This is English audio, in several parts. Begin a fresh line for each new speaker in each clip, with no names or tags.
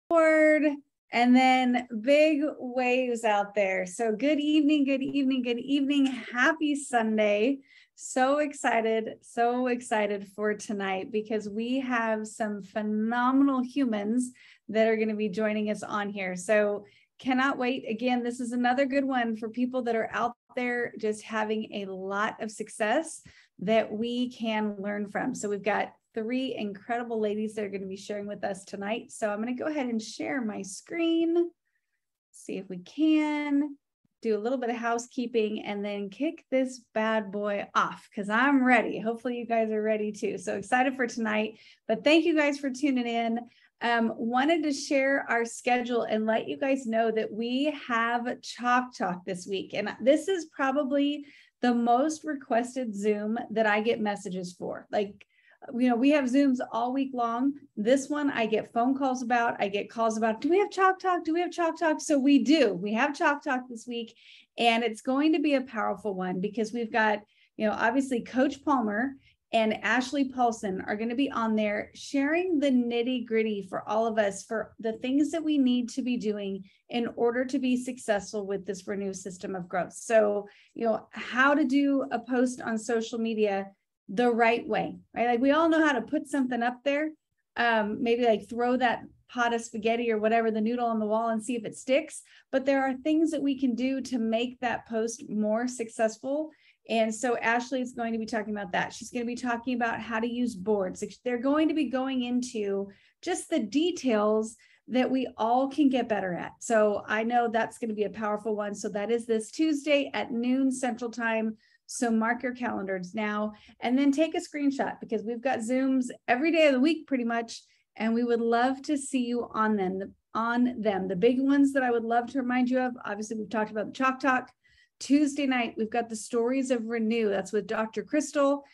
board, and then big waves out there. So good evening, good evening, good evening. Happy Sunday. So excited for tonight because we have some phenomenal humans that are going to be joining us on here. So cannot wait. Again, this is another good one for people that are out there just having a lot of success that we can learn from. So we've got three incredible ladies that are going to be sharing with us tonight. So I'm going to go ahead and share my screen, see if we can do a little bit of housekeeping and then kick this bad boy off because I'm ready. Hopefully you guys are ready too. So excited for tonight, but thank you guys for tuning in. Wanted to share our schedule and let you guys know that we have Chalk Talk this week. And this is probably the most requested Zoom that I get messages for. Like, you know, we have Zooms all week long. This one I get phone calls about, I get calls about, do we have Chalk Talk? Do we have Chalk Talk? So we do. We have Chalk Talk this week, and it's going to be a powerful one because we've got, you know, obviously Coach Palmer and Ashley Paulson are going to be on there sharing the nitty gritty for all of us for the things that we need to be doing in order to be successful with this Renew system of growth. So, you know, how to do a post on social media the right way, right? Like we all know how to put something up there, maybe like throw that pot of spaghetti or whatever, the noodle on the wall and see if it sticks. But there are things that we can do to make that post more successful. And so Ashley is going to be talking about that. She's going to be talking about how to use boards. They're going to be going into just the details that we all can get better at. So I know that's going to be a powerful one. So that is this Tuesday at noon Central Time. So mark your calendars now and then take a screenshot because we've got Zooms every day of the week pretty much. And we would love to see you on them. The big ones that I would love to remind you of, obviously we've talked about the Chalk Talk. Tuesday night, we've got the Stories of Renew. That's with Dr. Crystal,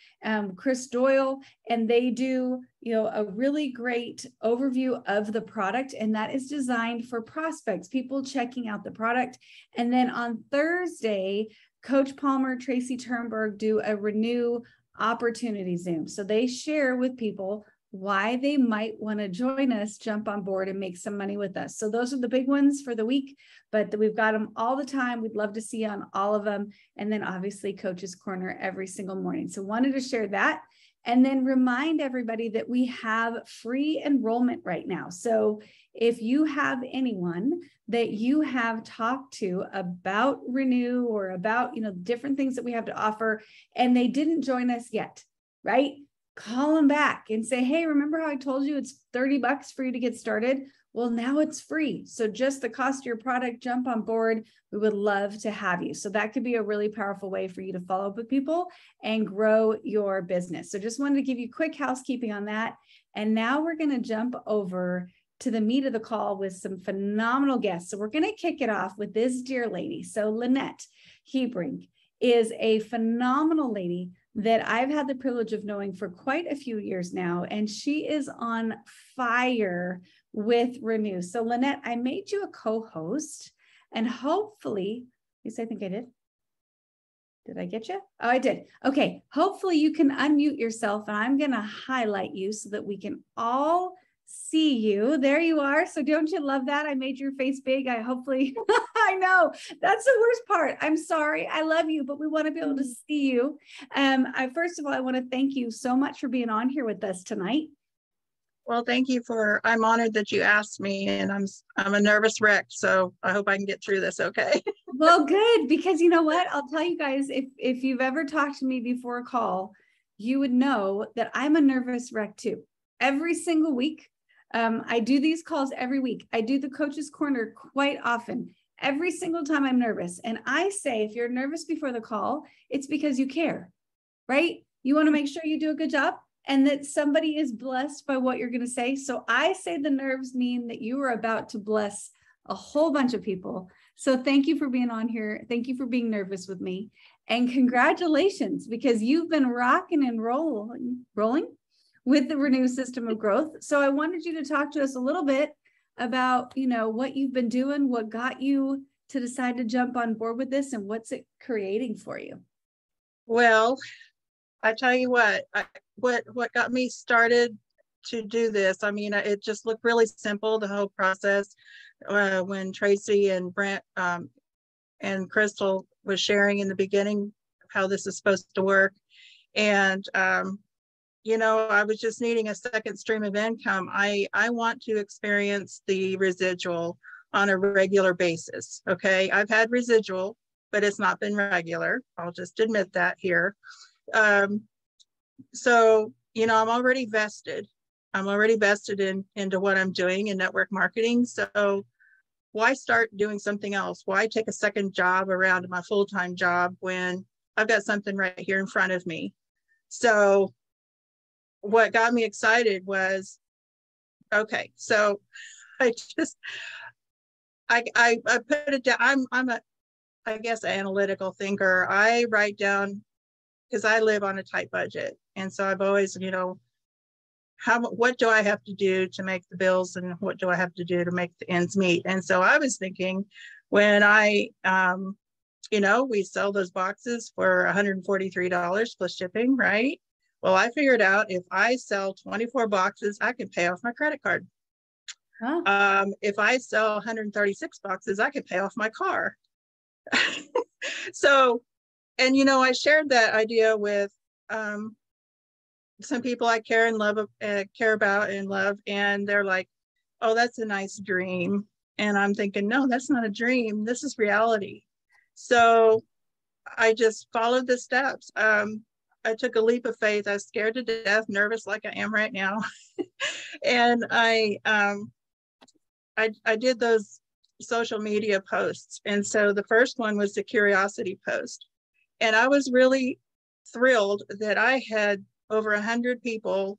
Chris Doyle, and they do, you know, a really great overview of the product, and that is designed for prospects, people checking out the product. And then on Thursday, Coach Palmer, Tracy Turnberg do a Renew opportunity Zoom. So they share with people why they might want to join us, jump on board and make some money with us. So those are the big ones for the week, but we've got them all the time. We'd love to see you on all of them. And then obviously Coach's Corner every single morning. So wanted to share that. And then remind everybody that we have free enrollment right now. So if you have anyone that you have talked to about Renew or about, you know, different things that we have to offer, and they didn't join us yet, right? Call them back and say, hey, remember how I told you it's $30 for you to get started? Well, now it's free. So just the cost of your product, jump on board. We would love to have you. So that could be a really powerful way for you to follow up with people and grow your business. So just wanted to give you quick housekeeping on that. And now we're going to jump over to the meat of the call with some phenomenal guests. So we're going to kick it off with this dear lady. So Lenette Hebrink is a phenomenal lady that I've had the privilege of knowing for quite a few years now, and she is on fire with Renew. So Lenette, I made you a co-host, and hopefully, at least I think I did. Did I get you? Oh, I did. Okay, hopefully you can unmute yourself, and I'm gonna highlight you so that we can all see you. There you are. So don't you love that? I made your face big. I hopefully, I know that's the worst part. I'm sorry. I love you, but we want to be able to see you. First of all, I want to thank you so much for being on here with us tonight.
Well, thank you I'm honored that you asked me, and I'm a nervous wreck. So I hope I can get through this. Okay.
Well, good. Because you know what? I'll tell you guys, if you've ever talked to me before a call, you would know that I'm a nervous wreck too. Every single week. I do these calls every week. I do the Coach's Corner quite often. Every single time I'm nervous. And I say, if you're nervous before the call, it's because you care, right? You want to make sure you do a good job and that somebody is blessed by what you're going to say. So I say the nerves mean that you are about to bless a whole bunch of people. So thank you for being on here. Thank you for being nervous with me. And congratulations, because you've been rocking and rolling with the Renew system of growth. So I wanted you to talk to us a little bit about, you know, what you've been doing, what got you to decide to jump on board with this, and what's it creating for you?
Well, I tell you what got me started do this. I mean, it just looked really simple, the whole process. When Tracy and Brent and Crystal was sharing in the beginning how this is supposed to work. And, you know, I was just needing a second stream of income. I want to experience the residual on a regular basis. Okay. I've had residual, but it's not been regular. I'll just admit that here. So, you know, I'm already vested. Into what I'm doing in network marketing. So why start doing something else? Why take a second job around my full-time job when I've got something right here in front of me? So what got me excited was, okay, so I put it down. I'm I guess, an analytical thinker. I write down, because I live on a tight budget. And so I've always, you know, what do I have to do to make the bills, and what do I have to do to make the ends meet? And so I was thinking, when I, you know, we sell those boxes for $143 plus shipping, right? Well, I figured out if I sell 24 boxes, I can pay off my credit card. Huh. If I sell 136 boxes, I can pay off my car. So, and, you know, I shared that idea with some people I care about and love, and they're like, oh, that's a nice dream. And I'm thinking, no, that's not a dream. This is reality. So I just followed the steps. I took a leap of faith. I was scared to death, nervous like I am right now. And I did those social media posts. And so the first one was the curiosity post. And I was really thrilled that I had over 100 people.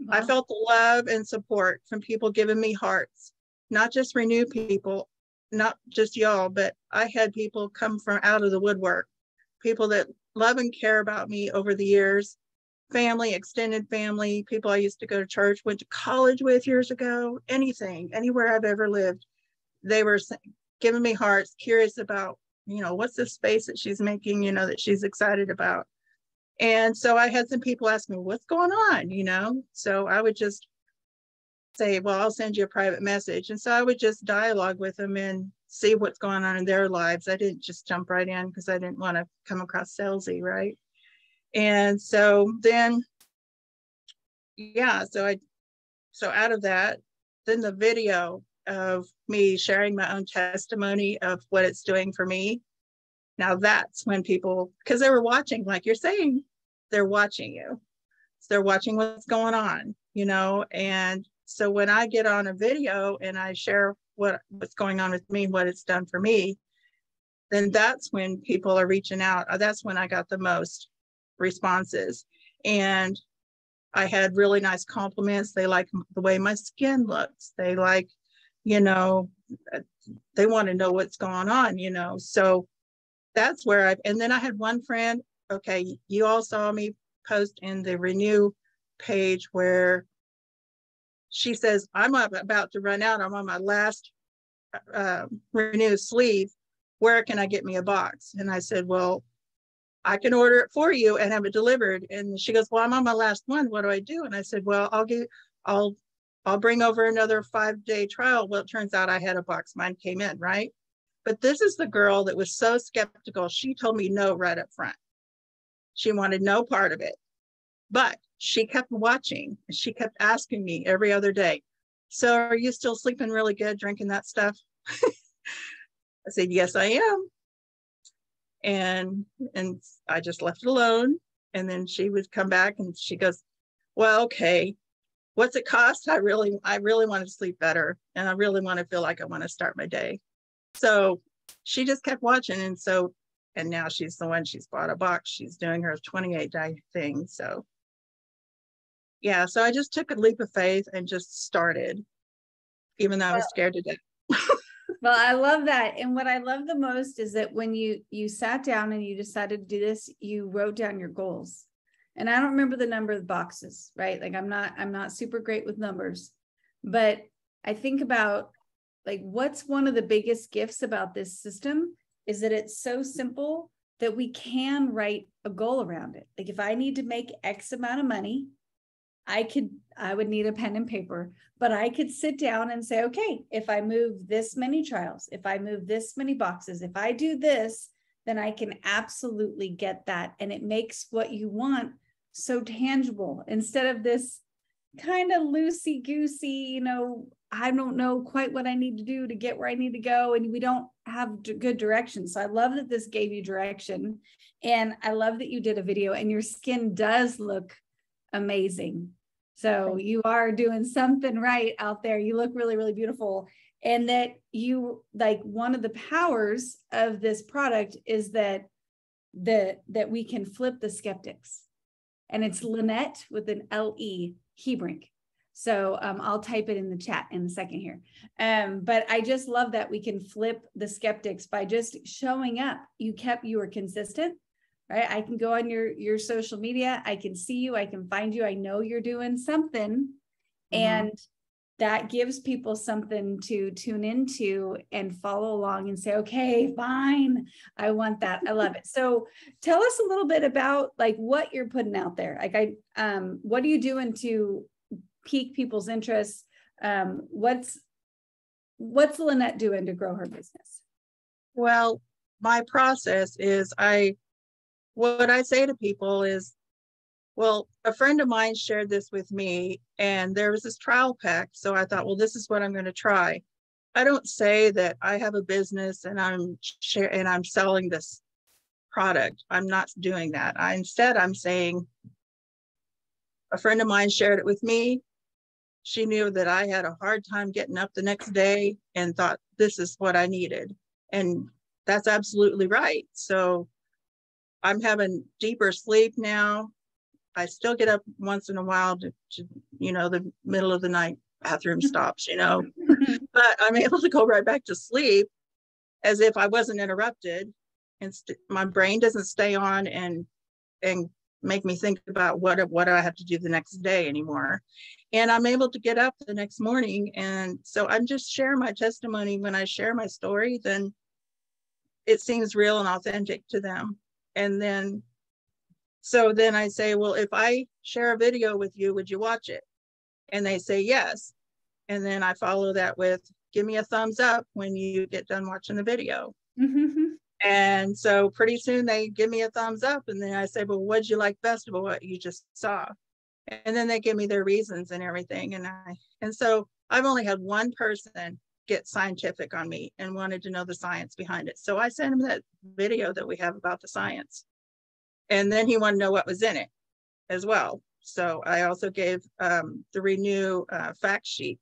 Wow. I felt the love and support from people giving me hearts, not just Renew people, not just y'all, but I had people come from out of the woodwork, people that love and care about me over the years, family, extended family, people I used to go to church, went to college with years ago, anything, anywhere I've ever lived. They were giving me hearts, curious about, you know, what's this space that she's making, you know, that she's excited about. And so I had some people ask me, what's going on, you know? So I would just say, well, I'll send you a private message. And so I would just dialogue with them and see what's going on in their lives. I didn't just jump right in because I didn't want to come across salesy, right? And so then, yeah, so out of that, then the video of me sharing my own testimony of what it's doing for me. Now that's when people, because they were watching, like you're saying, they're watching you. So they're watching what's going on, you know? And so when I get on a video and I share what's going on with me, what it's done for me, then that's when people are reaching out. That's when I got the most responses. And I had really nice compliments. They like the way my skin looks. They like, you know, they want to know what's going on, you know? So that's where and then I had one friend, okay, you all saw me post in the Renew page where she says, I'm about to run out. I'm on my last Renew sleeve. Where can I get me a box? And I said, well, I can order it for you and have it delivered. And she goes, well, I'm on my last one. What do I do? And I said, well, I'll bring over another 5-day trial. Well, it turns out I had a box. Mine came in, right? But this is the girl that was so skeptical. She told me no right up front. She wanted no part of it. But she kept watching. She kept asking me every other day, so are you still sleeping really good drinking that stuff? I said, yes, I am. And I just left it alone. And then she would come back and she goes, well, okay, what's it cost? I really want to sleep better. And I really want to feel like I want to start my day. So she just kept watching. And now she's the one, she's bought a box. She's doing her 28-day thing. So yeah, so I just took a leap of faith and just started, even though I was scared to death.
Well, I love that. And what I love the most is that when you sat down and you decided to do this, you wrote down your goals. And I don't remember the number of boxes, right? Like I'm not super great with numbers, but I think about like, what's one of the biggest gifts about this system is that it's so simple that we can write a goal around it. Like if I need to make X amount of money, I would need a pen and paper, but I could sit down and say, okay, if I move this many trials, if I move this many boxes, if I do this, then I can absolutely get that. And it makes what you want so tangible instead of this kind of loosey-goosey, I don't know quite what I need to do to get where I need to go. And we don't have good direction. So I love that this gave you direction. And I love that you did a video and your skin does look amazing. So you are doing something right out there. You look really, really beautiful. And that you, like, one of the powers of this product is that we can flip the skeptics. And it's Lenette with an L-E, Hebrink. So I'll type it in the chat in a second here. But I just love that we can flip the skeptics by just showing up. You were consistent, right? I can go on your social media. I can see you. I can find you. I know you're doing something. And that gives people something to tune into and follow along and say, okay, fine. I want that. I love it. So tell us a little bit about like what you're putting out there. Like what are you doing to pique people's interests? What's Lenette doing to grow her business?
Well, my process is what I say to people is, well, a friend of mine shared this with me and there was this trial pack. So I thought, well, this is what I'm going to try. I don't say that I have a business and I'm selling this product. I'm not doing that. Instead, I'm saying a friend of mine shared it with me. She knew that I had a hard time getting up the next day and thought this is what I needed. And that's absolutely right. So I'm having deeper sleep now. I still get up once in a while to the middle of the night bathroom stops, but I'm able to go right back to sleep as if I wasn't interrupted. And my brain doesn't stay on and make me think about what do I have to do the next day anymore. And I'm able to get up the next morning. And so I'm just sharing my testimony. When I share my story, then it seems real and authentic to them. And then I say, well, if I share a video with you, would you watch it? And they say yes. And then I follow that with, give me a thumbs up when you get done watching the video. And so pretty soon they give me a thumbs up. And then I say, well, what'd you like best about what you just saw? And then they give me their reasons and everything. And so I've only had one person get scientific on me and wanted to know the science behind it. So I sent him that video that we have about the science. And then he wanted to know what was in it as well. So I also gave the Renew fact sheet.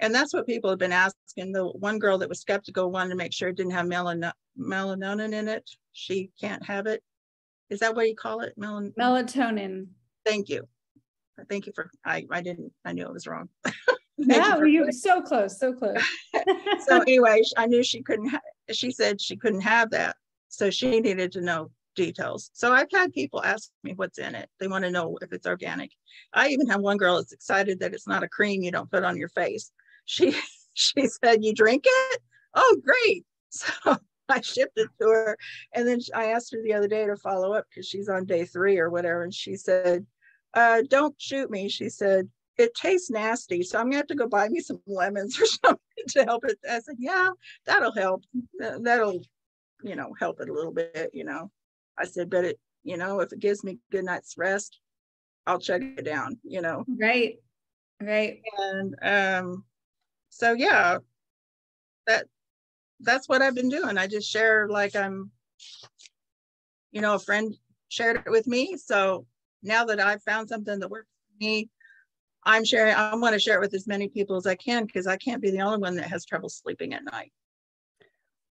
And that's what people have been asking. The one girl that was skeptical wanted to make sure it didn't have melatonin in it. She can't have it. Is that what you call it?
Melatonin.
Thank you. Thank you for, I knew it was wrong.
No, you were so close. So
anyway, I knew she said she couldn't have that. So she needed to know details. So I've had people ask me what's in it. They want to know if it's organic. I even have one girl that's excited that it's not a cream you don't put on your face. She said, you drink it? Oh, great. So I shipped it to her. And then I asked her the other day to follow up because she's on day 3 or whatever. And she said, don't shoot me. She said, it tastes nasty. So I'm gonna have to go buy me some lemons or something to help it. I said, yeah, that'll help. That'll, help it a little bit, I said, but it, if it gives me good night's rest, I'll chug it down,
Right.
And so yeah, that's what I've been doing. I just share like I'm, a friend shared it with me. So now that I've found something that works for me, I want to share it with as many people as I can because I can't be the only one that has trouble sleeping at night.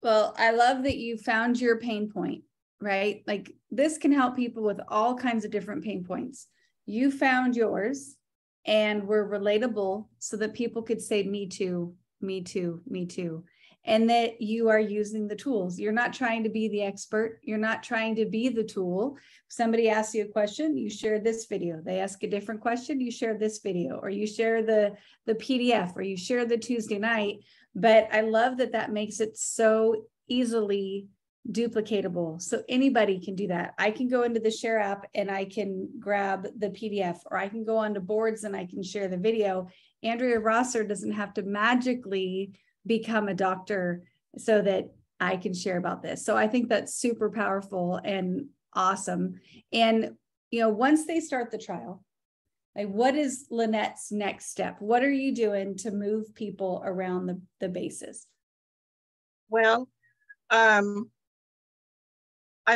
Well, I love that you found your pain point, right? Like this can help people with all kinds of different pain points. You found yours and were relatable so that people could say, me too, me too, me too. And that you are using the tools. You're not trying to be the expert. You're not trying to be the tool. Somebody asks you a question, you share this video. They ask a different question, you share this video, or you share the PDF, or you share the Tuesday night. But I love that makes it so easily duplicatable. So anybody can do that. I can go into the Share app and I can grab the PDF, or I can go onto boards and I can share the video. Andrea Rosser doesn't have to magically become a doctor so that I can share about this. So I think that's super powerful and awesome. And, you know, once they start the trial, like, what is Lenette's next step? What are you doing to move people around the bases?
Well, I'm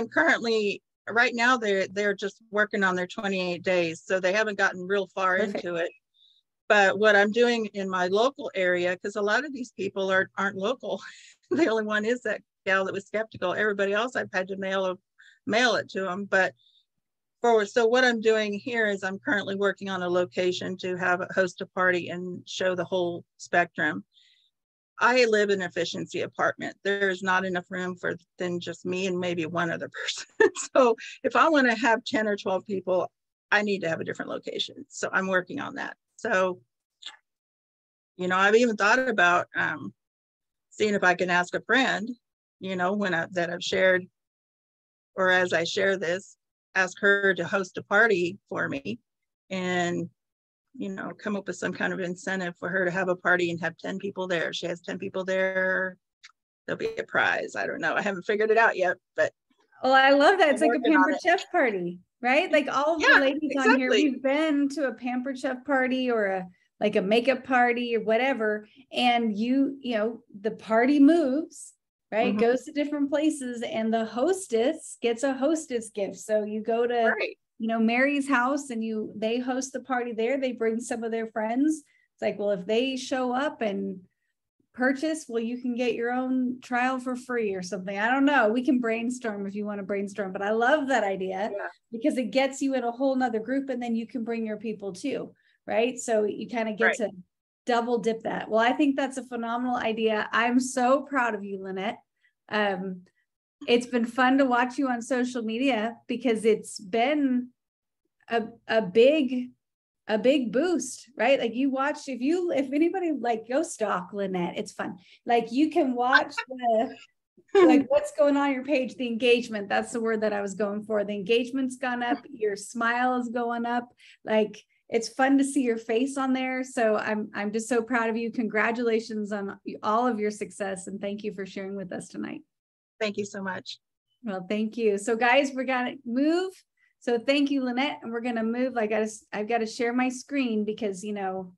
currently, right now, they're just working on their 28 days. So they haven't gotten real far into it. But what I'm doing in my local area, because a lot of these people aren't local. The only one is that gal that was skeptical. Everybody else, I've had to mail it to them. But so what I'm doing here is I'm currently working on a location to host a party and show the whole spectrum. I live in an efficiency apartment. There's not enough room than just me and maybe one other person. So if I want to have 10 or 12 people, I need to have a different location. So I'm working on that. So, you know, I've even thought about seeing if I can ask a friend, you know, that I've shared, or as I share this, ask her to host a party for me and, you know, come up with some kind of incentive for her to have a party and have 10 people there. If she has 10 people there, there'll be a prize. I don't know. I haven't figured it out yet, but.
Oh, I love that. It's like a Pampered Chef party, right? Like all of the ladies on here, we've been to a Pampered Chef party or a makeup party or whatever. And you know, the party moves, right? Goes to different places, and the hostess gets a hostess gift. So you go to, you know, Mary's house and they host the party there. They bring some of their friends. It's like, well, if they show up and purchase, well, you can get your own trial for free or something. I don't know. We can brainstorm if you want to brainstorm, but I love that idea because it gets you in a whole nother group, and then you can bring your people too, right? So you kind of get to double dip that. Well, I think that's a phenomenal idea. I'm so proud of you, Lenette. It's been fun to watch you on social media because it's been a big boost, right? Like you watch, if anybody, like, go stalk Lenette, it's fun. Like you can watch like what's going on your page, the engagement, that's the word that I was going for. The engagement's gone up, your smile is going up. Like it's fun to see your face on there. So I'm just so proud of you. Congratulations on all of your success. And thank you for sharing with us tonight.
Thank you so much.
Well, thank you. So guys, we're going to move. So thank you, Lenette. And we're going to move. I've got to share my screen because, you know,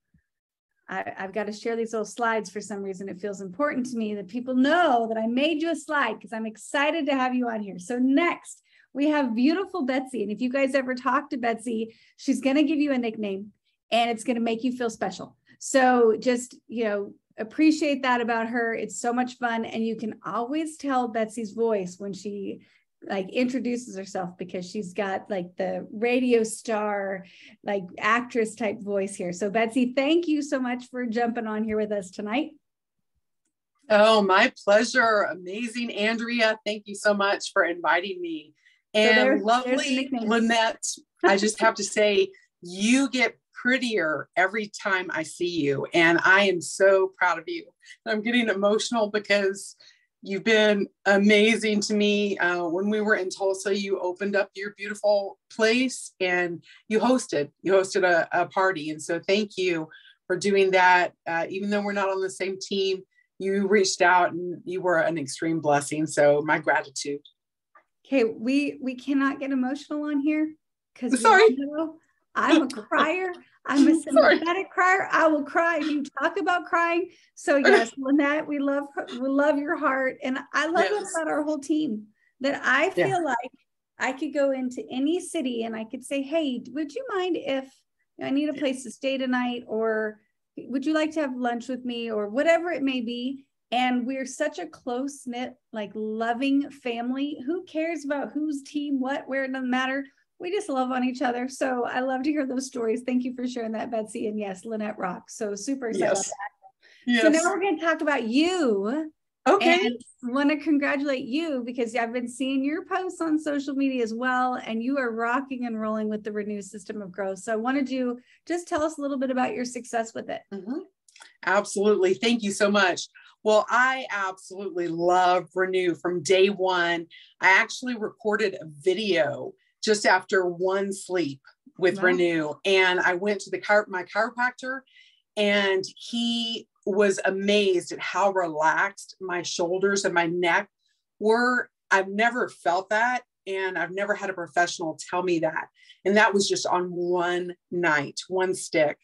I've got to share these little slides for some reason. It feels important to me that people know that I made you a slide because I'm excited to have you on here. So next we have beautiful Betsy. And if you guys ever talk to Betsy, she's going to give you a nickname and it's going to make you feel special. So just, you know, appreciate that about her. It's so much fun. And you can always tell Betsy's voice when she like introduces herself because she's got like the radio star, like actress type voice here. So Betsy, thank you so much for jumping on here with us tonight.
Oh, my pleasure. Amazing, Andrea. Thank you so much for inviting me. And so lovely Lenette, I just have to say, you get prettier every time I see you. And I am so proud of you. I'm getting emotional because you've been amazing to me. When we were in Tulsa, you opened up your beautiful place and you hosted a party. And so thank you for doing that. Even though we're not on the same team, you reached out and you were an extreme blessing. So my gratitude.
Okay, we cannot get emotional on here because
sorry,
I'm a crier. I'm a sympathetic crier. I will cry if you talk about crying. So yes, Lenette, we love your heart. And I love that about our whole team, that I feel like I could go into any city and I could say, hey, would you mind if I need a place to stay tonight, or would you like to have lunch with me, or whatever it may be. And we're such a close knit, like loving family. Who cares about whose team, what, where, it doesn't matter. We just love on each other. So I love to hear those stories. Thank you for sharing that, Betsy. And yes, Lenette rocks. So super excited about that. Yes. So now we're going to talk about you. Okay. And I want to congratulate you because I've been seeing your posts on social media as well. And you are rocking and rolling with the Renew System of Growth. So I wanted you just tell us a little bit about your success with it.
Absolutely. Thank you so much. Well, I absolutely love Renew from day one. I actually recorded a video just after one sleep with Renew. And I went to my chiropractor, and he was amazed at how relaxed my shoulders and my neck were. I've never felt that. And I've never had a professional tell me that. And that was just on one night, one stick.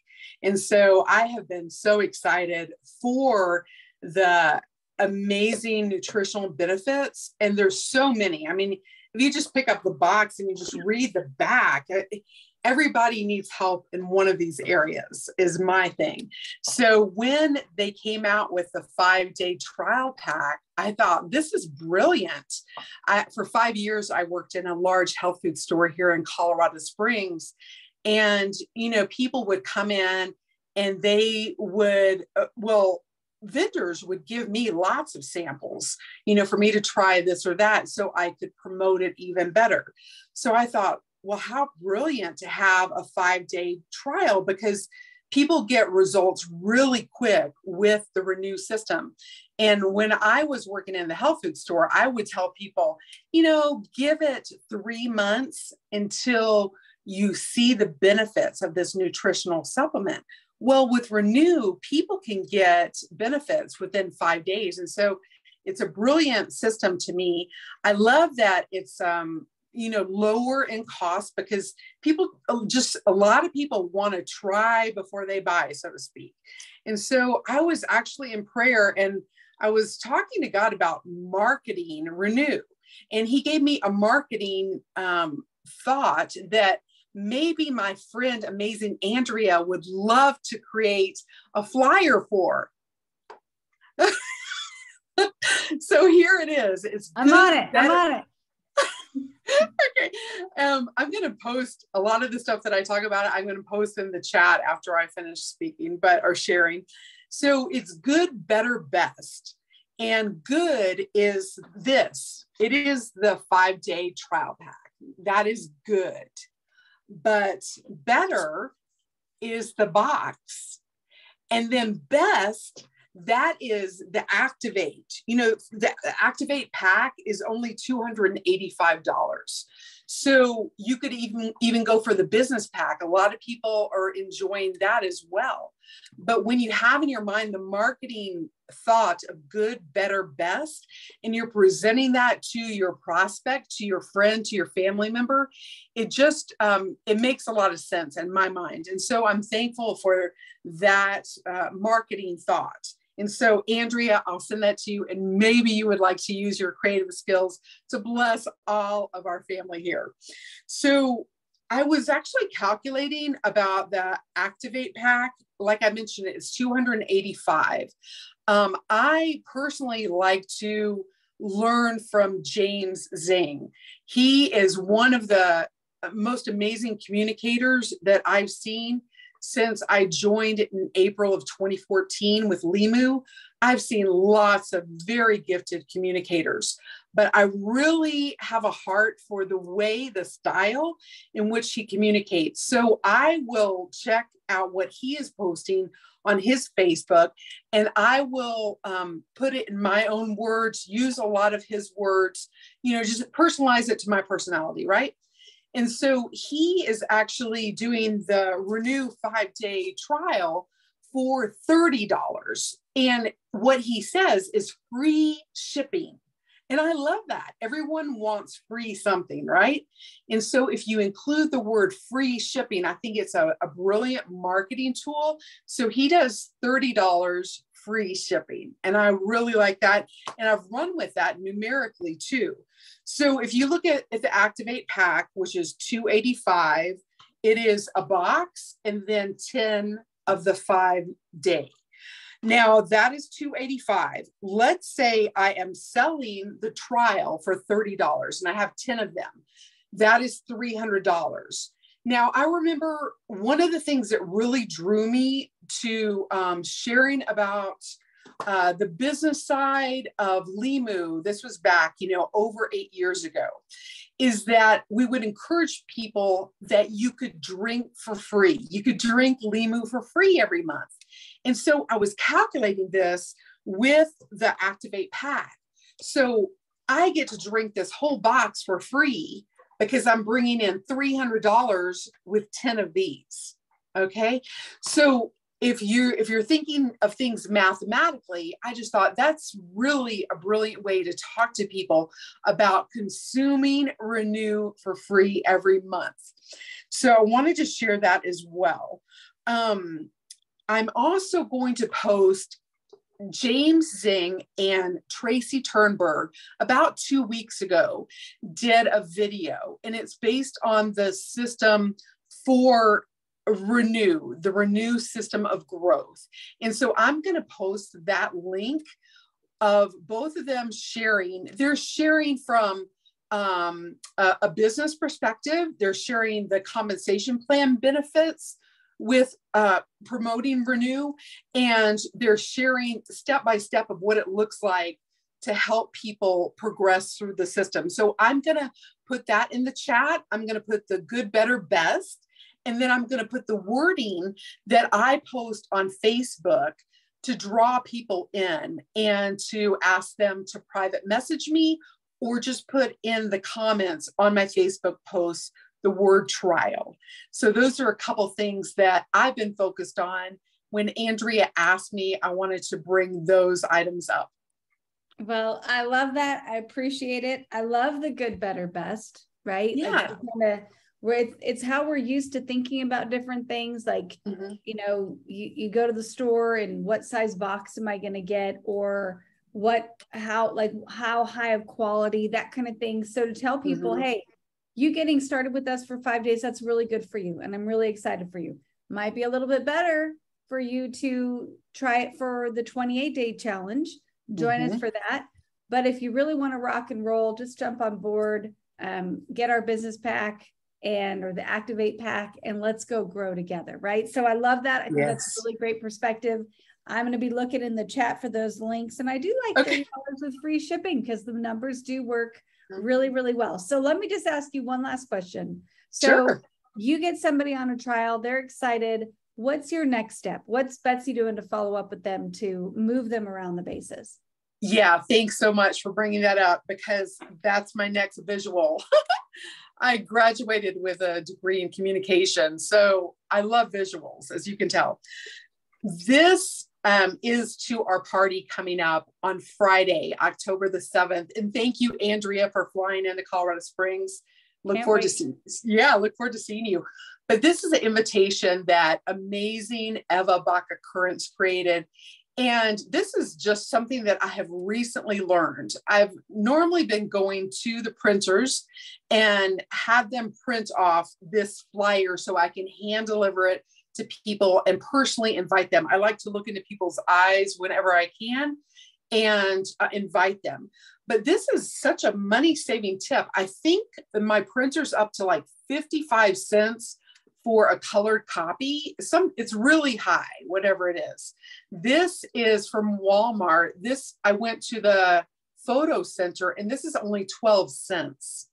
And so I have been so excited for the amazing nutritional benefits. And there's so many. I mean, if you just pick up the box and you just read the back, everybody needs help in one of these areas is my thing. So when they came out with the 5-day trial pack, I thought, this is brilliant. For 5 years, I worked in a large health food store here in Colorado Springs. And, people would come in and they would, vendors would give me lots of samples, for me to try this or that so I could promote it even better. So I thought, well, how brilliant to have a 5-day trial, because people get results really quick with the Renew system. And when I was working in the health food store, I would tell people, give it 3 months until you see the benefits of this nutritional supplement. Well, with Renew, people can get benefits within 5 days. And so it's a brilliant system to me. I love that it's, lower in cost, because a lot of people want to try before they buy, so to speak. And so I was actually in prayer, and I was talking to God about marketing Renew. And he gave me a marketing thought that maybe my friend, amazing Andrea, would love to create a flyer for. So here it is.
I'm on it.
Okay. I'm going to post a lot of the stuff that I talk about. I'm going to post in the chat after I finish speaking, or sharing. So it's good, better, best. And good is this. It is the 5-day trial pack. That is good. But better is the box. And then best, that is the Activate. The Activate pack is only $285. So you could even go for the business pack. A lot of people are enjoying that as well. But when you have in your mind the marketing thought of good, better, best, and you're presenting that to your prospect, to your friend, to your family member, it just, it makes a lot of sense in my mind. And so I'm thankful for that marketing thought. And so, Andrea, I'll send that to you, and maybe you would like to use your creative skills to bless all of our family here. So I was actually calculating about the Activate pack. Like I mentioned, it's $285. I personally like to learn from James Zing. He is one of the most amazing communicators that I've seen. Since I joined in April of 2014 with Limu, I've seen lots of very gifted communicators, but I really have a heart for the style in which he communicates. So I will check out what he is posting on his Facebook, and I will put it in my own words, use a lot of his words, just personalize it to my personality, right? And so he is actually doing the Renew 5-day trial for $30. And what he says is free shipping. And I love that. Everyone wants free something, right? And so if you include the word free shipping, I think it's a brilliant marketing tool. So he does $30 free shipping. And I really like that. And I've run with that numerically too. So if you look at the Activate pack, which is $285, it is a box and then 10 of the 5-day. Now that is $285. Let's say I am selling the trial for $30 and I have 10 of them. That is $300. Now I remember one of the things that really drew me to sharing about the business side of Limu, this was back, over 8 years ago, is that we would encourage people that you could drink for free. You could drink Limu for free every month. And so I was calculating this with the Activate pack. So I get to drink this whole box for free because I'm bringing in $300 with 10 of these. Okay. So if you're thinking of things mathematically, I just thought that's really a brilliant way to talk to people about consuming Renew for free every month. So I wanted to share that as well. I'm also going to post James Zing and Tracy Turnberg about 2 weeks ago did a video, and it's based on the system for Renew, the Renew system of growth. And so I'm going to post that link of both of them sharing. They're sharing from a business perspective. They're sharing the compensation plan benefits with promoting Renew, and they're sharing step by step of what it looks like to help people progress through the system. So I'm going to put that in the chat. I'm going to put the good, better, best. And then I'm going to put the wording that I post on Facebook to draw people in and to ask them to private message me or just put in the comments on my Facebook posts the word trial. So those are a couple things that I've been focused on. When Andrea asked me, I wanted to bring those items up.
Well, I love that. I appreciate it. I love the good, better, best, right?
Yeah.
Where it's how we're used to thinking about different things. Like, you know, you go to the store and what size box am I going to get, or how high of quality, that kind of thing. So to tell people, hey, you getting started with us for 5 days, that's really good for you. And I'm really excited for you. Might be a little bit better for you to try it for the 28-day challenge. Join us for that. But if you really want to rock and roll, just jump on board, get our business pack or the Activate pack, and let's go grow together, right? So I love that. I think that's a really great perspective. I'm going to be looking in the chat for those links. And I do like $30 with free shipping because the numbers do work really, really well. So let me just ask you one last question. So you get somebody on a trial, they're excited. What's your next step? What's Betsy doing to follow up with them to move them around the bases?
Yeah, thanks so much for bringing that up, because that's my next visual. I graduated with a degree in communication, so I love visuals, as you can tell. This is to our party coming up on Friday, October the 7th. And thank you, Andrea, for flying into Colorado Springs. Look forward to seeing you. But this is an invitation that amazing Eva Baca-Currents created. And this is just something that I have recently learned. I've normally been going to the printers and have them print off this flyer so I can hand deliver it to people and personally invite them. I like to look into people's eyes whenever I can and invite them. But this is such a money-saving tip. I think that my printer's up to like 55 cents for a colored copy. It's really high, whatever it is. This is from Walmart. I went to the photo center and this is only 12 cents.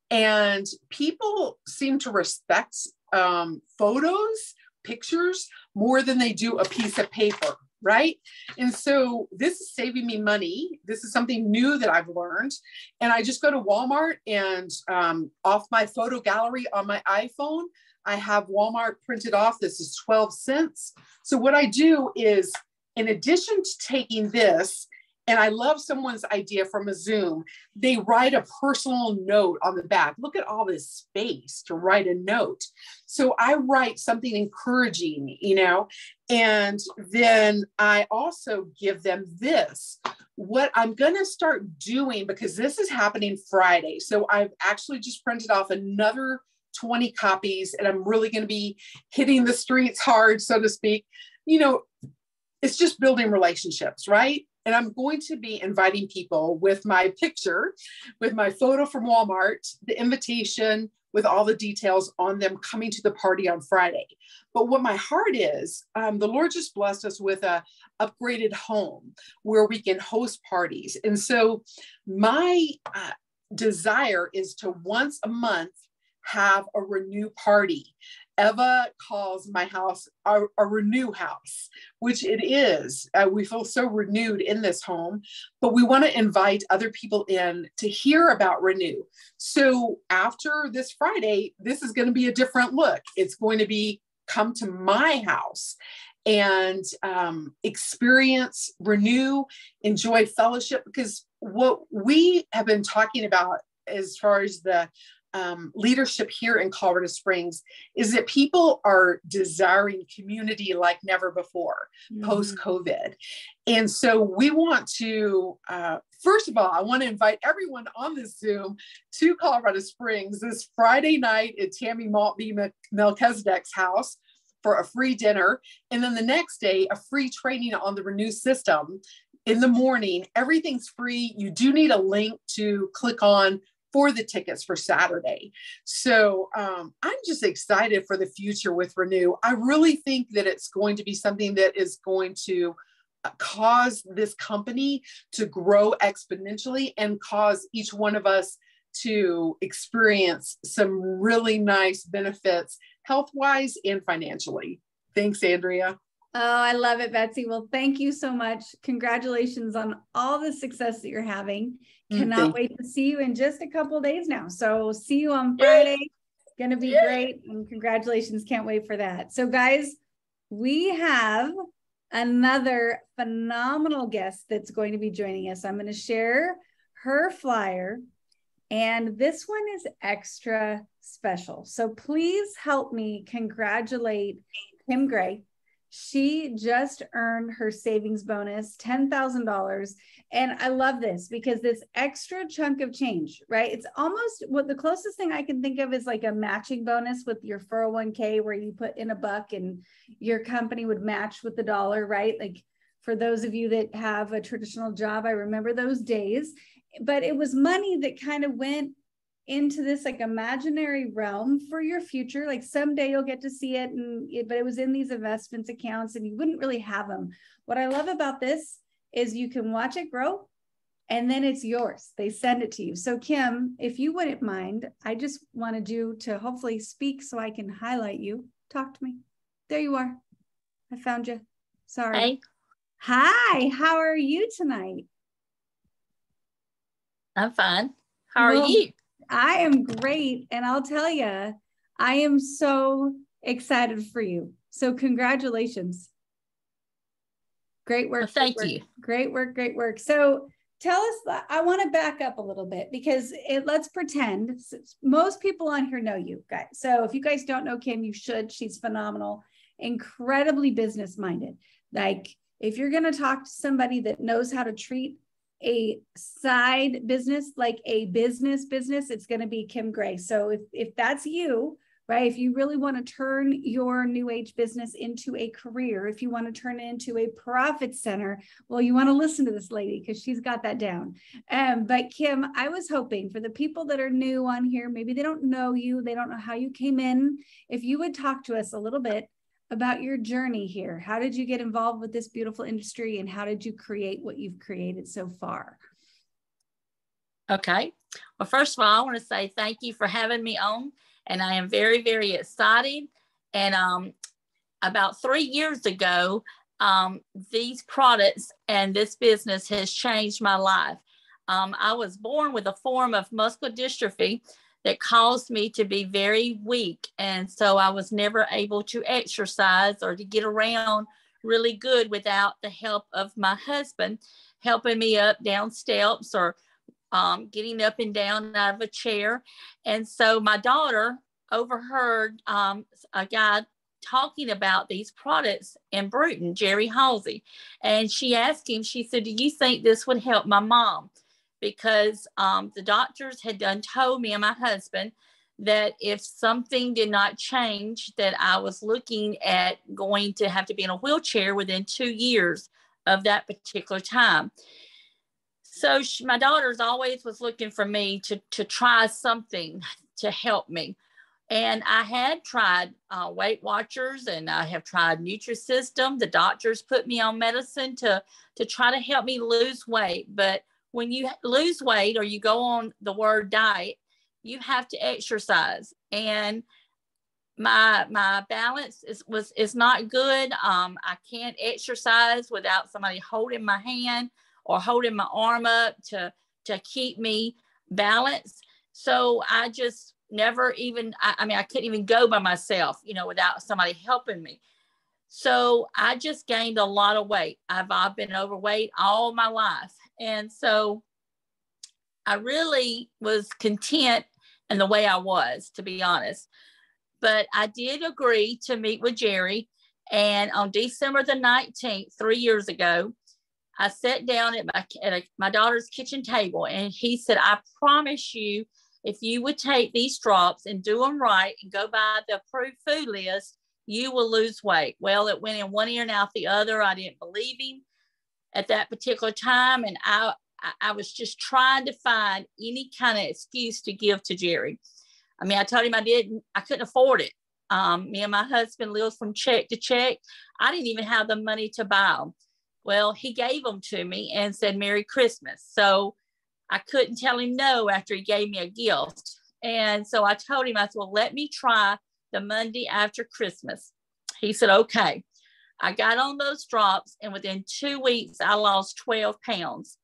And people seem to respect pictures more than they do a piece of paper, right? And so this is saving me money. This is something new that I've learned. And I just go to Walmart and off my photo gallery on my iPhone, I have Walmart printed off. This is 12 cents. So what I do is, in addition to taking this, and I love someone's idea from a Zoom, they write a personal note on the back. Look at all this space to write a note. So I write something encouraging, and then I also give them this. What I'm going to start doing, because this is happening Friday. So I've actually just printed off another 20 copies, and I'm really going to be hitting the streets hard, so to speak. It's just building relationships, right? And I'm going to be inviting people with my picture, with my photo from Walmart, the invitation with all the details on them coming to the party on Friday. But what my heart is, the Lord just blessed us with a upgraded home where we can host parties. And so my desire is to once a month have a Renew party. Eva calls my house a renew house, which it is. We feel so renewed in this home, but we want to invite other people in to hear about Renew. So after this Friday, this is going to be a different look. It's going to be come to my house and experience Renew, enjoy fellowship, because what we have been talking about as far as the leadership here in Colorado Springs is that people are desiring community like never before post-COVID. And so we want to, first of all, I want to invite everyone on this Zoom to Colorado Springs this Friday night at Tammy Maltby Melchizedek's house for a free dinner. And then the next day, a free training on the Renew system in the morning. Everything's free. You do need a link to click on for the tickets for Saturday. So I'm just excited for the future with Renew. I really think that it's going to be something that is going to cause this company to grow exponentially and cause each one of us to experience some really nice benefits health-wise and financially. Thanks, Andrea.
Oh, I love it, Betsy. Well, thank you so much. Congratulations on all the success that you're having. Cannot wait to see you in just a couple of days now. So see you on Friday. Going to be great. And congratulations. Can't wait for that. So guys, we have another phenomenal guest that's going to be joining us. I'm going to share her flyer. And this one is extra special. So please help me congratulate Kim Gray. She just earned her savings bonus, $10,000. And I love this because this extra chunk of change, right? It's almost what the closest thing I can think of is like a matching bonus with your 401k where you put in $1 and your company would match with the dollar, right? Like for those of you that have a traditional job, I remember those days, but it was money that kind of went into this like imaginary realm for your future. Like someday you'll get to see it, but it was in these investments accounts and you wouldn't really have them. What I love about this is you can watch it grow and then it's yours. They send it to you. So Kim, if you wouldn't mind, I just wanted you to hopefully speak so I can highlight you. Talk to me. There you are. I found you. Sorry.
Hey.
Hi, how are you tonight?
I'm fine. How are you?
I am great. And I'll tell you, I am so excited for you. So congratulations. Great work.
Well, thank you.
Great work. Great work. So tell us, I want to back up a little bit because let's pretend most people on here know you guys. So if you guys don't know Kim, you should. She's phenomenal, incredibly business minded. Like if you're going to talk to somebody that knows how to treat a side business like a business, it's going to be Kim Gray. So if that's you, right? If you really want to turn your new age business into a career, if you want to turn it into a profit center, well, you want to listen to this lady because she's got that down. But Kim, I was hoping for the people that are new on here, maybe they don't know you, they don't know how you came in. If you would talk to us a little bit about your journey here. How did you get involved with this beautiful industry and how did you create what you've created so far?
Okay. Well, first of all, I want to say thank you for having me on. And I am very, very excited. And about 3 years ago, these products and this business has changed my life. I was born with a form of muscular dystrophy that caused me to be very weak. And so I was never able to exercise or to get around really good without the help of my husband helping me up, down steps or getting up and down out of a chair. And so my daughter overheard a guy talking about these products in Bruton, Jerry Halsey. And she asked him, she said, do you think this would help my mom? Because the doctors had done told me and my husband that if something did not change, that I was looking at going to have to be in a wheelchair within 2 years of that particular time. So my daughter's always was looking for me to try something to help me. And I had tried Weight Watchers and I have tried Nutrisystem. The doctors put me on medicine to try to help me lose weight. But when you lose weight or you go on the word diet, you have to exercise. And my balance is not good. I can't exercise without somebody holding my hand or holding my arm up to keep me balanced. So I just never even, I mean, I couldn't even go by myself, without somebody helping me. So I just gained a lot of weight. I've been overweight all my life. And so I really was content in the way I was, to be honest. But I did agree to meet with Jerry. And on December the 19th, 3 years ago, I sat down at my daughter's kitchen table, and he said, I promise you, if you would take these drops and do them right and go by the approved food list, you will lose weight. Well, it went in one ear and out the other. I didn't believe him at that particular time. And I was just trying to find any kind of excuse to give to Jerry. I mean, I told him I couldn't afford it. Me and my husband lived from check to check. I didn't even have the money to buy them. Well, he gave them to me and said, Merry Christmas. So I couldn't tell him no after he gave me a gift. And so I told him, I said, well, let me try the Monday after Christmas. He said, okay. I got on those drops, and within 2 weeks, I lost 12 pounds.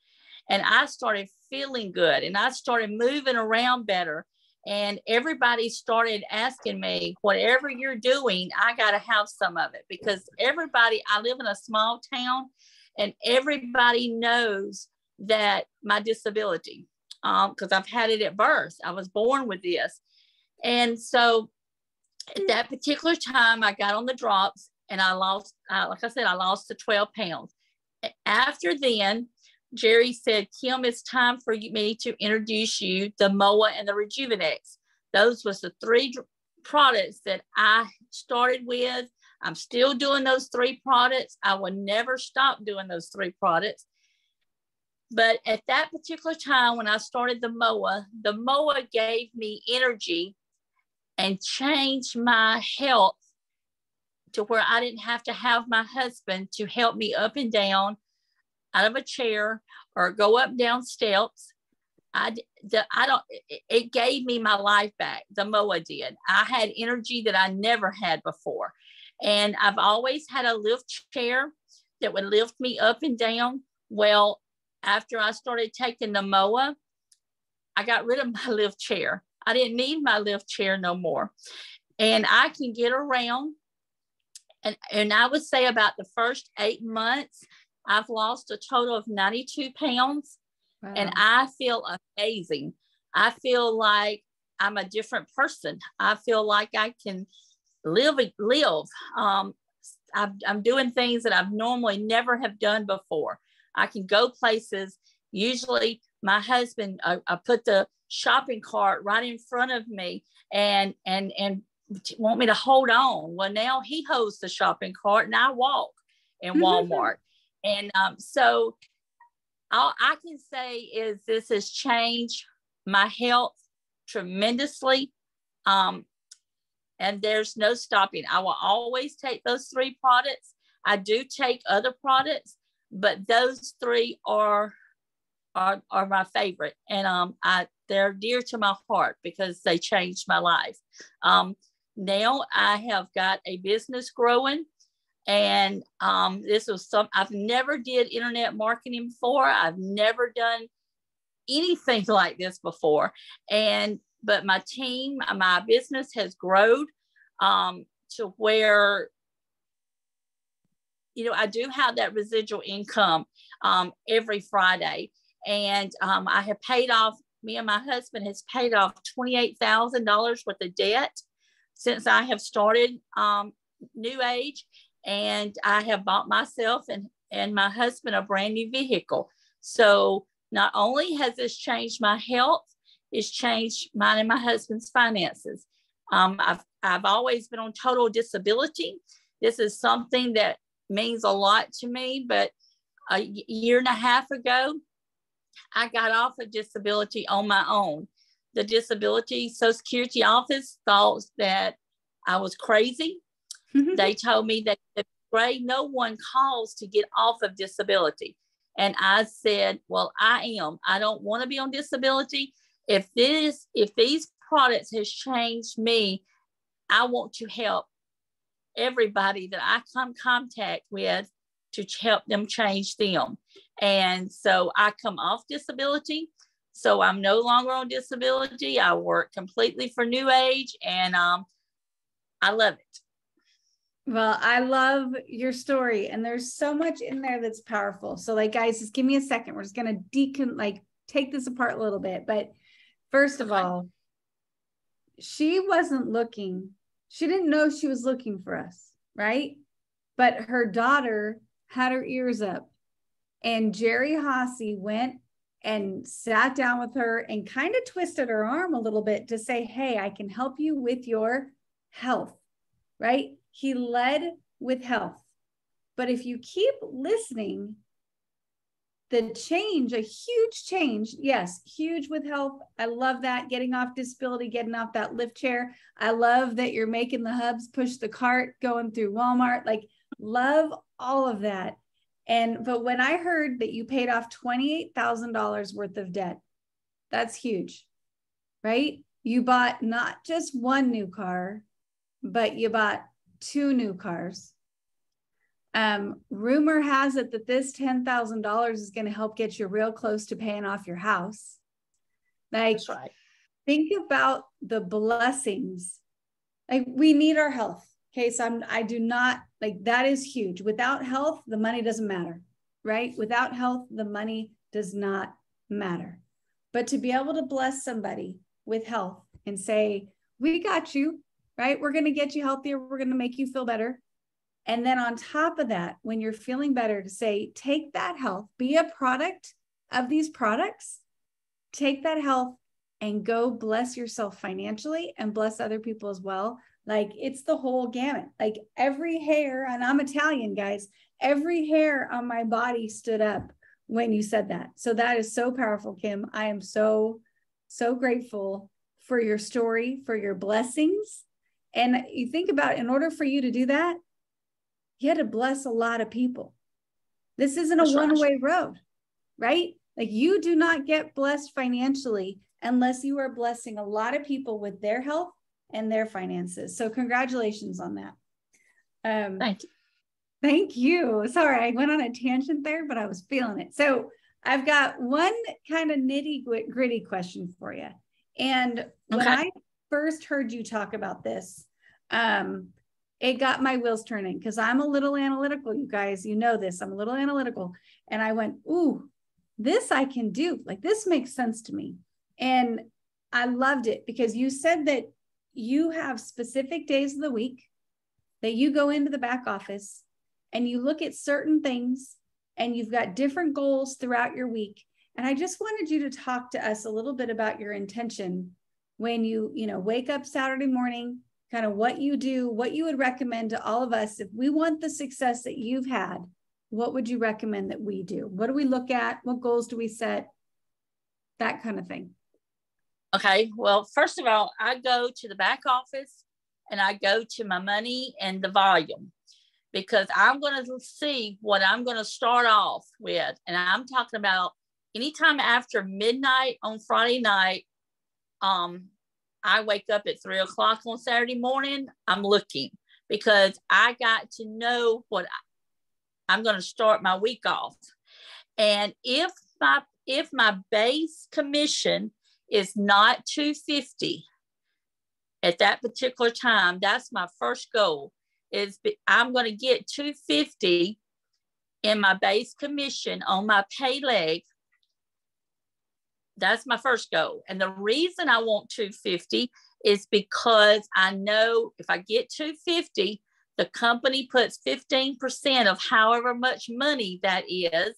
And I started feeling good, and I started moving around better. And everybody started asking me, whatever you're doing, I got to have some of it, because I live in a small town, and everybody knows that my disability, because I've had it at birth. I was born with this. And so at that particular time, I got on the drops, and I lost, like I said, I lost the 12 pounds. After then, Jerry said, Kim, it's time for me to introduce you the MOA and the Rejuvenex. Those was the 3 products that I started with. I'm still doing those 3 products. I will never stop doing those 3 products. But at that particular time, when I started the MOA gave me energy and changed my health to where I didn't have to have my husband to help me up and down out of a chair or go up and down steps. It gave me my life back. The MOA did. I had energy that I never had before. And I've always had a lift chair that would lift me up and down. Well, after I started taking the MOA, I got rid of my lift chair. I didn't need my lift chair no more. And I can get around. And I would say about the first 8 months, I've lost a total of 92 pounds. Wow. And I feel amazing. I feel like I'm a different person. I feel like I can live. I'm doing things that I've normally never have done before. I can go places. Usually my husband, I put the shopping cart right in front of me and want me to hold on. Well, now he holds the shopping cart and I walk in Walmart. And so all I can say is this has changed my health tremendously. And there's no stopping. I will always take those 3 products. I do take other products, but those 3 are my favorite. And they're dear to my heart because they changed my life. Now I have got a business growing. And this was I've never did internet marketing before. I've never done anything like this before. But my team, my business has grown to where, I do have that residual income every Friday. And I have paid off, me and my husband has paid off $28,000 worth of debt since I have started New Age. And I have bought myself and my husband a brand new vehicle. So not only has this changed my health, it's changed mine and my husband's finances. I've always been on total disability. This is something that means a lot to me, but a year and a half ago, I got off of disability on my own. The disability Social Security office thought that I was crazy. They told me that no one calls to get off of disability. And I said, well, I am. I don't want to be on disability. If these products has changed me, I want to help everybody that I come contact with to help them change them. And so I come off disability. So I'm no longer on disability. I work completely for New Age, and I love it.
Well, I love your story, and there's so much in there that's powerful. So like, guys, just give me a second. We're just going to take this apart a little bit. But first of all, she wasn't looking. She didn't know she was looking for us, right? But her daughter had her ears up, and Jerry Haase went and sat down with her and kind of twisted her arm a little bit to say, hey, I can help you with your health, right? He led with health. But if you keep listening, the change, a huge change, yes, huge with health. I love that. Getting off disability, getting off that lift chair. I love that you're making the hubs push the cart, going through Walmart, like love all of that. But when I heard that you paid off $28,000 worth of debt, that's huge, right? You bought not just one new car, but you bought 2 new cars. Rumor has it that this $10,000 is going to help get you real close to paying off your house. Like,
that's right.
Think about the blessings. Like, we need our health. Okay. So I do not, like, that is huge. Without health, the money doesn't matter, right? Without health, the money does not matter. But to be able to bless somebody with health and say, we got you, right? We're going to get you healthier. We're going to make you feel better. And then on top of that, when you're feeling better, to say, take that health, be a product of these products, take that health and go bless yourself financially and bless other people as well. Like, it's the whole gamut. Like, every hair, and I'm Italian, guys, every hair on my body stood up when you said that. So that is so powerful, Kim. I am so, so grateful for your story, for your blessings. And you think about, in order for you to do that, you had to bless a lot of people. This isn't a one-way road, right? Like, you do not get blessed financially unless you are blessing a lot of people with their health and their finances. So congratulations on that.
Thank you.
Thank you. Sorry, I went on a tangent there, but I was feeling it. So I've got one kind of nitty-gritty question for you. And when I first heard you talk about this, it got my wheels turning, because I'm a little analytical, you guys, you know this, I'm a little analytical. And I went, ooh, this I can do. Like, this makes sense to me. And I loved it, because you said that you have specific days of the week that you go into the back office and you look at certain things, and you've got different goals throughout your week. And I just wanted you to talk to us a little bit about your intention when you wake up Saturday morning, kind of what you do, what you would recommend to all of us. If we want the success that you've had, what would you recommend that we do? What do we look at? What goals do we set? That kind of thing.
Okay. Well, first of all, I go to the back office and I go to my money and the volume, because I'm going to see what I'm going to start off with. And I'm talking about anytime after midnight on Friday night. I wake up at 3 o'clock on Saturday morning. I'm looking, because I got to know what I'm going to start my week off. And if my base commission is not $250 at that particular time, that's my first goal. Is I'm going to get $250 in my base commission on my pay leg. That's my first goal. And the reason I want $250 is because I know if I get $250, the company puts 15% of however much money that is.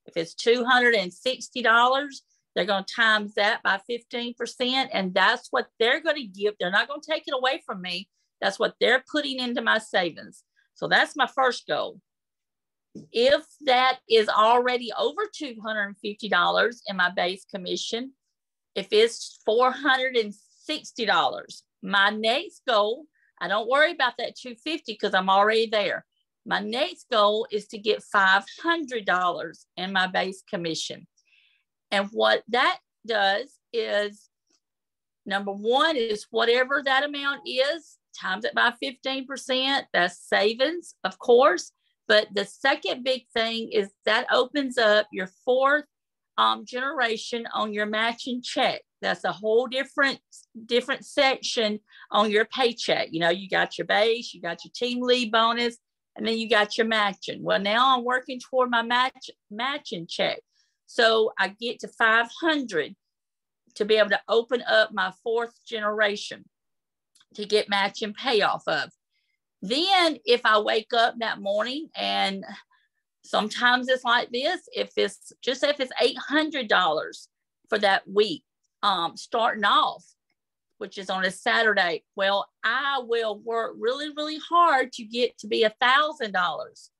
If it's $260, they're going to times that by 15%. And that's what they're going to give. They're not going to take it away from me. That's what they're putting into my savings. So that's my first goal. If that is already over $250 in my base commission, if it's $460, my next goal, I don't worry about that $250 because I'm already there. My next goal is to get $500 in my base commission. And what that does is, number one is whatever that amount is, times it by 15%. That's savings, of course. But the second big thing is that opens up your fourth generation on your matching check. That's a whole different section on your paycheck. You know, you got your base, you got your team lead bonus, and then you got your matching. Well, now I'm working toward my matching check. So I get to 500 to be able to open up my fourth generation to get matching payoff of. Then if I wake up that morning, and sometimes it's like this, if it's $800 for that week, starting off, which is on a Saturday, well, I will work really, really hard to get to be $1,000.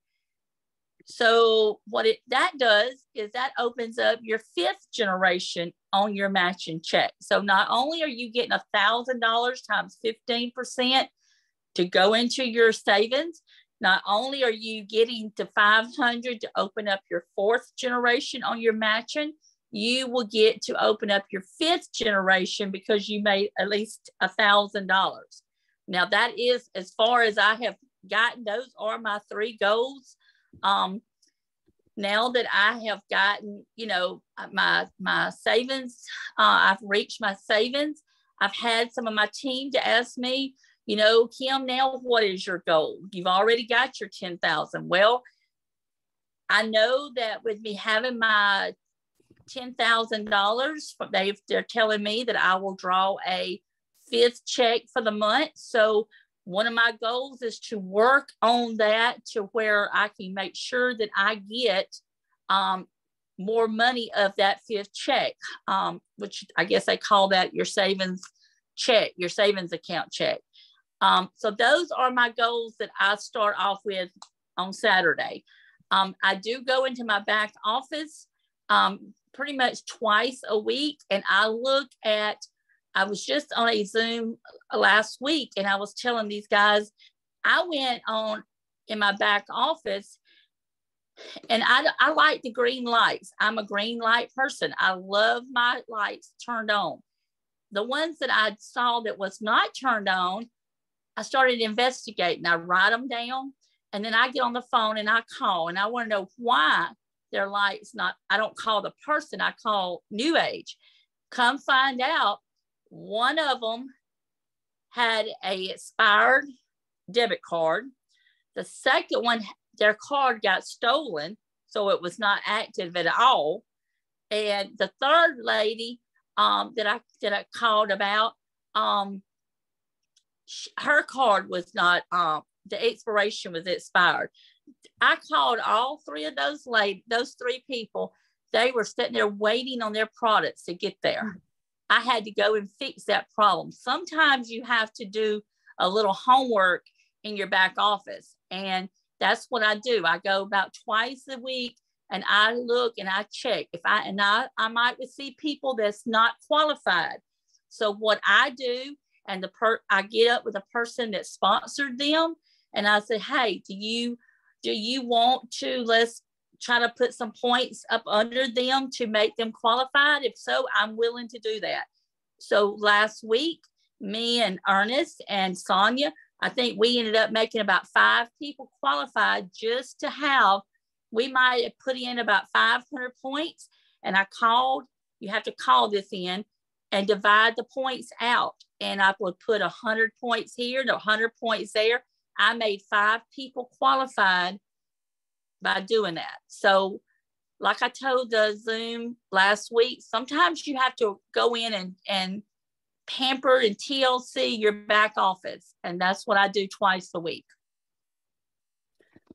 So what that does is that opens up your fifth generation on your matching check. So not only are you getting $1,000 times 15% to go into your savings, not only are you getting to 500 to open up your fourth generation on your matching, you will get to open up your fifth generation because you made at least $1,000. Now that is, as far as I have gotten, those are my three goals. Now that I have gotten, you know, my savings, I've reached my savings. I've had some of my team to ask me, you know, Kim, now what is your goal? You've already got your 10,000. Well, I know that with me having my $10,000, they're telling me that I will draw a fifth check for the month. So one of my goals is to work on that to where I can make sure that I get more money of that fifth check, which I guess they call that your savings check, your savings account check. So those are my goals that I start off with on Saturday. I do go into my back office pretty much twice a week, and I was just on a Zoom last week, and I was telling these guys, I went on in my back office, and I like the green lights. I'm a green light person. I love my lights turned on. The ones that I saw that was not turned on, I started investigating. I write them down, and then I get on the phone and I call, and I want to know why their lights not. I don't call the person, I call New Age. Come find out, one of them had a expired debit card. The second one, their card got stolen, so it was not active at all. And the third lady that I called about, her card was not, the expiration was expired. I called all three of those three people. They were sitting there waiting on their products to get there. I had to go and fix that problem. Sometimes you have to do a little homework in your back office. And that's what I do. I go about twice a week, and I look and I check. I might see people that's not qualified. So what I do, and I get up with a person that sponsored them, and I say, hey, do you want to, let's try to put some points up under them to make them qualified? If so, I'm willing to do that. So last week, me and Ernest and Sonia, I think we ended up making about 5 people qualified just to have, we might have put in about 500 points. And I called, you have to call this in and divide the points out. And I would put 100 points here and 100 points there. I made 5 people qualified by doing that. So like I told the Zoom last week, sometimes you have to go in and pamper and TLC your back office. And that's what I do twice a week.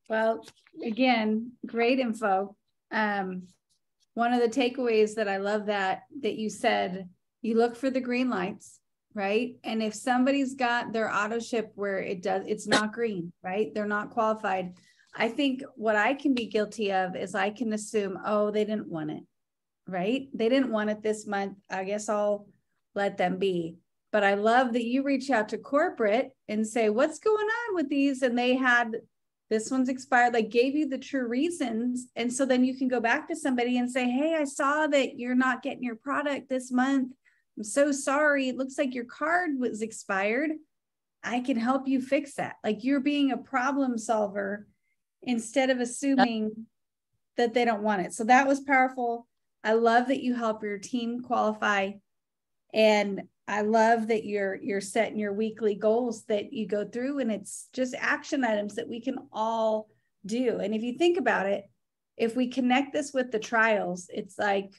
Well, again, great info. One of the takeaways that I love that you said, you look for the green lights, right? And if somebody's got their auto ship where it's not green, right? They're not qualified. I think what I can be guilty of is I can assume, oh, they didn't want it, right? They didn't want it this month. I guess I'll let them be. But I love that you reach out to corporate and say, what's going on with these? And they had, this one's expired, like gave you the true reasons. And so then you can go back to somebody and say, hey, I saw that you're not getting your product this month. I'm so sorry. It looks like your card was expired. I can help you fix that. Like you're being a problem solver instead of assuming that they don't want it. So that was powerful. I love that you help your team qualify. And I love that you're setting your weekly goals that you go through, and it's just action items that we can all do. And if you think about it, if we connect this with the trials, it's like,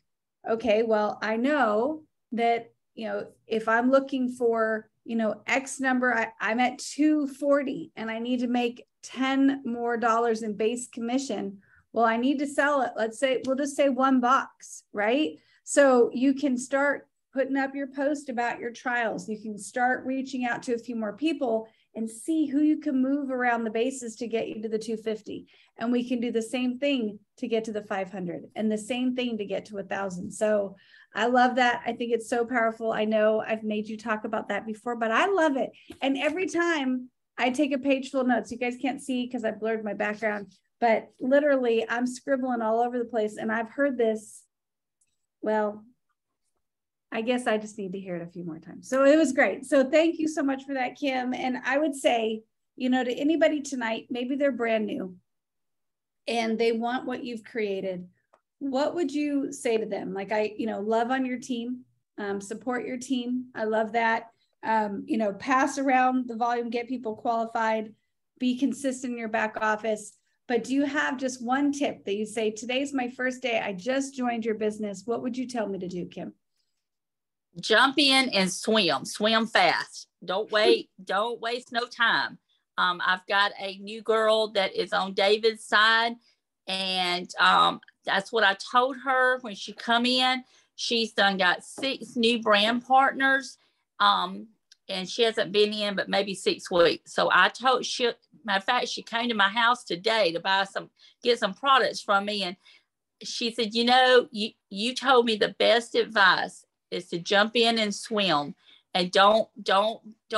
okay, well, I know that, if I'm looking for, X number, I'm at 240 and I need to make $10 more in base commission. Well, I need to sell it. We'll just say one box, right? So you can start putting up your post about your trials. You can start reaching out to a few more people and see who you can move around the bases to get you to the 250. And we can do the same thing to get to the 500 and the same thing to get to 1,000. So I love that. I think it's so powerful. I know I've made you talk about that before, but I love it. And every time I take a page full of notes, you guys can't see because I blurred my background, but literally I'm scribbling all over the place. And I've heard this, well, I guess I just need to hear it a few more times. So it was great. So thank you so much for that, Kim. And I would say, to anybody tonight, maybe they're brand new and they want what you've created. What would you say to them? Like, love on your team, support your team. I love that. Pass around the volume, get people qualified, be consistent in your back office. But do you have just one tip that you say, today's my first day, I just joined your business. What would you tell me to do, Kim?
Jump in and swim fast. Don't wait. Don't waste no time. I've got a new girl that is on David's side. And that's what I told her when she come in. She's got 6 new brand partners. And she hasn't been in but maybe 6 weeks. So I told matter of fact, she came to my house today to get some products from me. And she said, you told me the best advice is to jump in and swim, and don't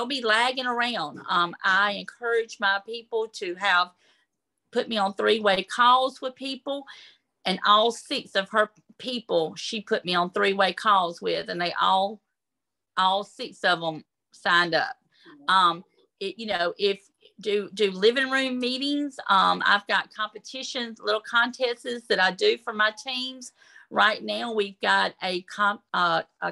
be lagging around. I encourage my people to put me on 3-way calls with people, and all 6 of her people she put me on 3-way calls with, and they all 6 of them signed up. If do living room meetings. I've got competitions, little contests that I do for my teams. Right now, we've got a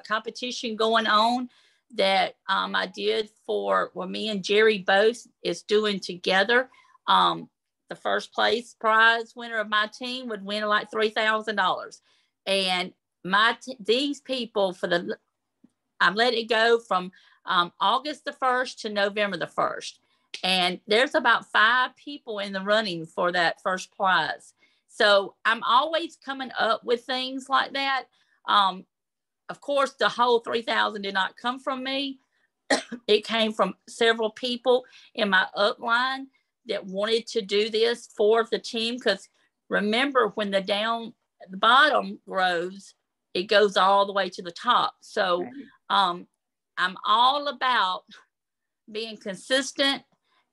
competition going on that I did me and Jerry both is doing together. The first place prize winner of my team would win like $3,000. And these people I've let it go from August the 1st to November the 1st. And there's about 5 people in the running for that first prize. So I'm always coming up with things like that. Of course, the whole 3,000 did not come from me. It came from several people in my upline that wanted to do this for the team. Because remember, when the bottom grows, it goes all the way to the top. So I'm all about being consistent,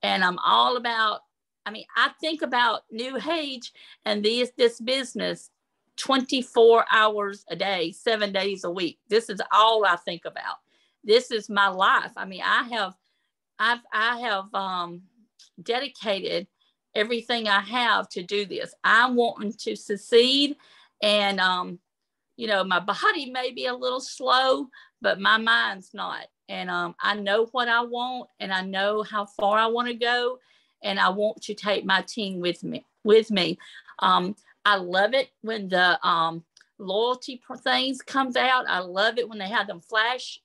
and I'm all about, I think about New Age and this business 24 hours a day, 7 days a week. This is all I think about. This is my life. I have dedicated everything I have to do this. I'm wanting to succeed, and my body may be a little slow, but my mind's not. And I know what I want, and I know how far I want to go, and I want to take my team with me. I love it when the loyalty things comes out. I love it when they have them flash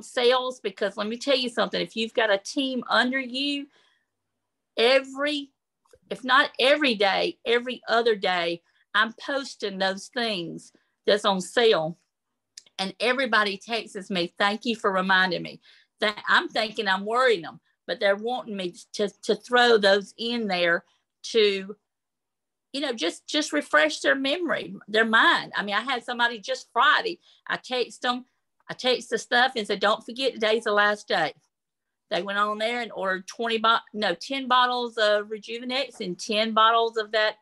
sales, because let me tell you something. If you've got a team under you, if not every day, every other day, I'm posting those things that's on sale. And everybody texts me, thank you for reminding me. That I'm thinking I'm worrying them, but they're wanting me to throw those in there to, just refresh their memory, their mind. I had somebody just Friday, I text the stuff and said, don't forget, today's the last day. They went on there and ordered 10 bottles of Rejuvenex and 10 bottles of that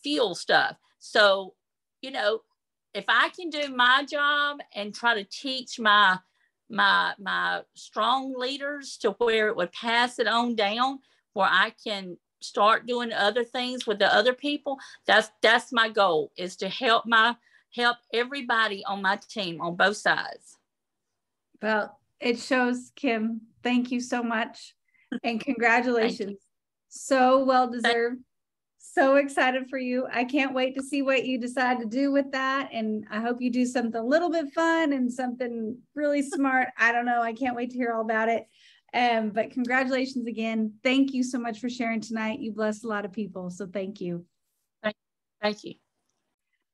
fuel stuff. So, if I can do my job and try to teach my my strong leaders to where it would pass it on down, where I can start doing other things with the other people. That's my goal, is to help everybody on my team on both sides.
Well, it shows, Kim. Thank you so much. And congratulations. So well deserved. So excited for you. I can't wait to see what you decide to do with that. And I hope you do something a little bit fun and something really smart. I don't know. I can't wait to hear all about it. But congratulations again. Thank you so much for sharing tonight. You blessed a lot of people. So thank you.
Thank you.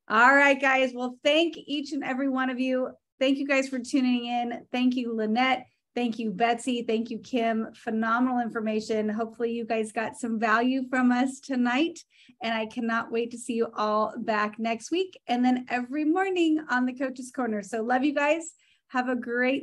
All right, guys. Well, thank each and every one of you. Thank you guys for tuning in. Thank you, Lenette. Thank you, Betsy. Thank you, Kim. Phenomenal information. Hopefully you guys got some value from us tonight. And I cannot wait to see you all back next week and then every morning on the Coach's Corner. So love you guys. Have a great